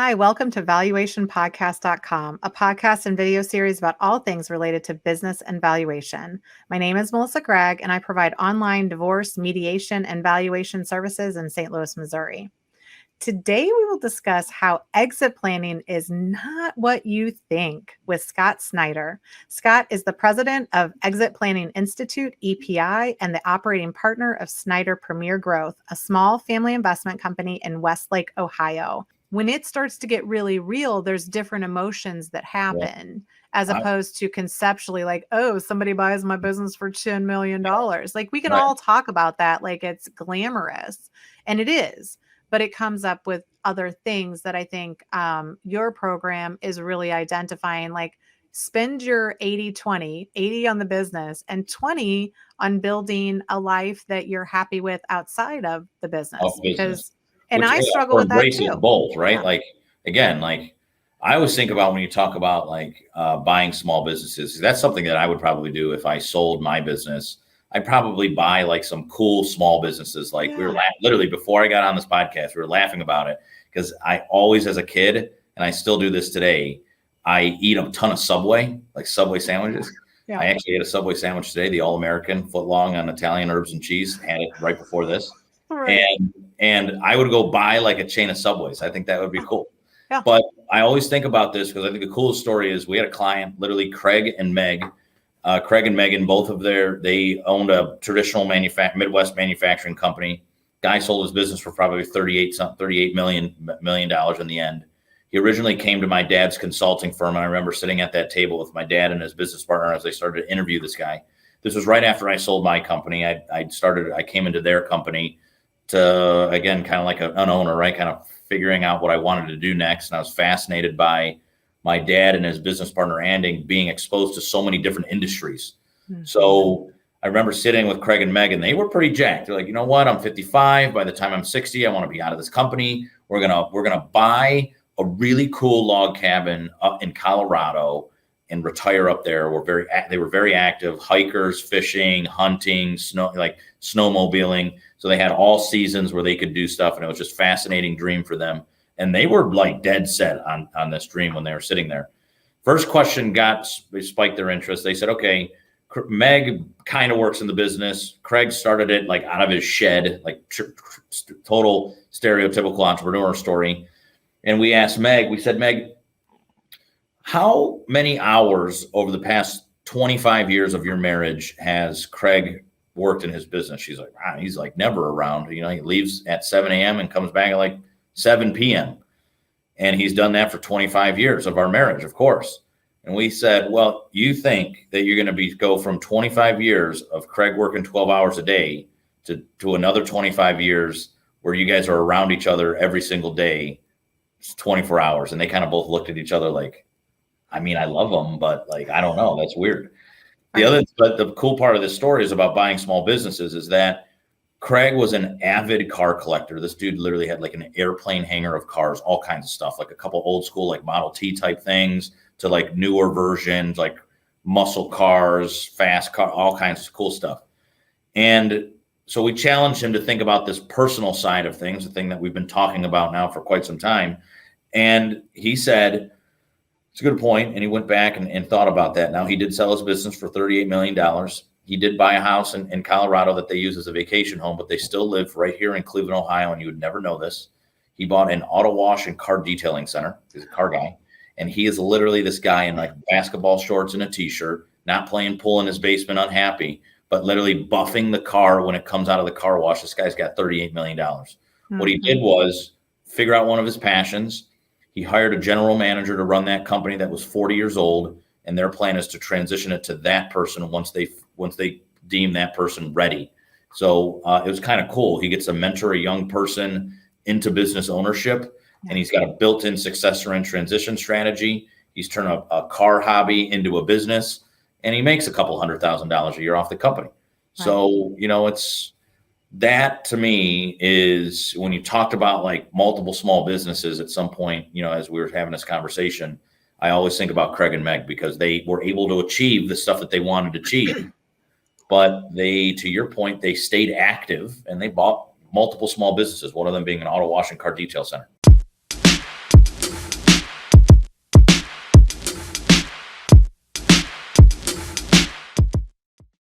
Hi, welcome to valuationpodcast.com, a podcast and video series about all things related to business and valuation. My name is Melissa Gragg, and I provide online divorce, mediation, and valuation services in St. Louis, Missouri. Today, we will discuss how exit planning is not what you think with Scott Snider. Scott is the president of Exit Planning Institute, EPI, and the operating partner of Snider Premier Growth, a small family investment company in Westlake, Ohio. When it starts to get really real, there's different emotions that happen as opposed to conceptually like, oh, somebody buys my business for $10 million. Like we can all talk about that like it's glamorous, and it is. But it comes up with other things that I think your program is really identifying, like spend your 80-20, 80 on the business and 20 on building a life that you're happy with outside of the business. And I struggle with that too. Both, right? Yeah. Like, again, like I always think about when you talk about like buying small businesses, that's something that I would probably do if I sold my business. I'd probably buy like some cool small businesses. Like we were literally before I got on this podcast, we were laughing about it because I always, as a kid, and I still do this today, I eat a ton of Subway, like Subway sandwiches. Yeah. I actually ate a Subway sandwich today, the All-American footlong on Italian herbs and cheese. Had it right before this. Right. And I would go buy like a chain of Subways. I think that would be cool. Yeah. But I always think about this because I think the coolest story is we had a client, literally Craig and Megan, both of they owned a traditional Midwest manufacturing company. Guy sold his business for probably $38 million in the end. He originally came to my dad's consulting firm. And I remember sitting at that table with my dad and his business partner as they started to interview this guy. This was right after I sold my company. I came into their company to, again, kind of like an owner, right? Kind of figuring out what I wanted to do next. And I was fascinated by my dad and his business partner, Andy, being exposed to so many different industries. Mm-hmm. So I remember sitting with Craig and Megan. They were pretty jacked. They're like, you know what? I'm 55. By the time I'm 60, I want to be out of this company. We're gonna buy a really cool log cabin up in Colorado and retire up there. They were very active, hikers, fishing, hunting, snowmobiling. So they had all seasons where they could do stuff, and it was just a fascinating dream for them. And they were like dead set on this dream when they were sitting there. First question spiked their interest. They said, okay, Meg kind of works in the business. Craig started it like out of his shed, like total stereotypical entrepreneur story. And we asked Meg, we said, Meg, how many hours over the past 25 years of your marriage has Craig worked in his business? She's like, he's like never around. You know, he leaves at 7 a.m. and comes back at like 7 p.m. And he's done that for 25 years of our marriage, of course. And we said, well, you think that you're going to go from 25 years of Craig working 12 hours a day to another 25 years where you guys are around each other every single day, 24 hours. And they kind of both looked at each other like, I mean, I love them, but like, I don't know. That's weird. But the cool part of this story is about buying small businesses is that Craig was an avid car collector. This dude literally had like an airplane hangar of cars, all kinds of stuff, like a couple old school, like Model T type things to like newer versions, like muscle cars, fast car, all kinds of cool stuff. And so we challenged him to think about this personal side of things, the thing that we've been talking about now for quite some time. And he said, it's a good point. And he went back and thought about that. Now, he did sell his business for $38 million. He did buy a house in Colorado that they use as a vacation home, but they still live right here in Cleveland, Ohio, and you would never know this. He bought an auto wash and car detailing center. He's a car guy. And he is literally this guy in like basketball shorts and a T-shirt, not playing pool in his basement, unhappy, but literally buffing the car when it comes out of the car wash. This guy's got $38 million. Mm-hmm. What he did was figure out one of his passions. He hired a general manager to run that company that was 40 years old, and their plan is to transition it to that person once they deem that person ready. So it was kind of cool. He gets to mentor a young person into business ownership, and he's got a built-in successor and transition strategy. He's turned a car hobby into a business, and he makes a couple $100,000 a year off the company. Right. So, you know, that to me is when you talked about like multiple small businesses at some point, you know, as we were having this conversation, I always think about Craig and Meg because they were able to achieve the stuff that they wanted to achieve. But to your point, they stayed active and they bought multiple small businesses, one of them being an auto wash and car detail center.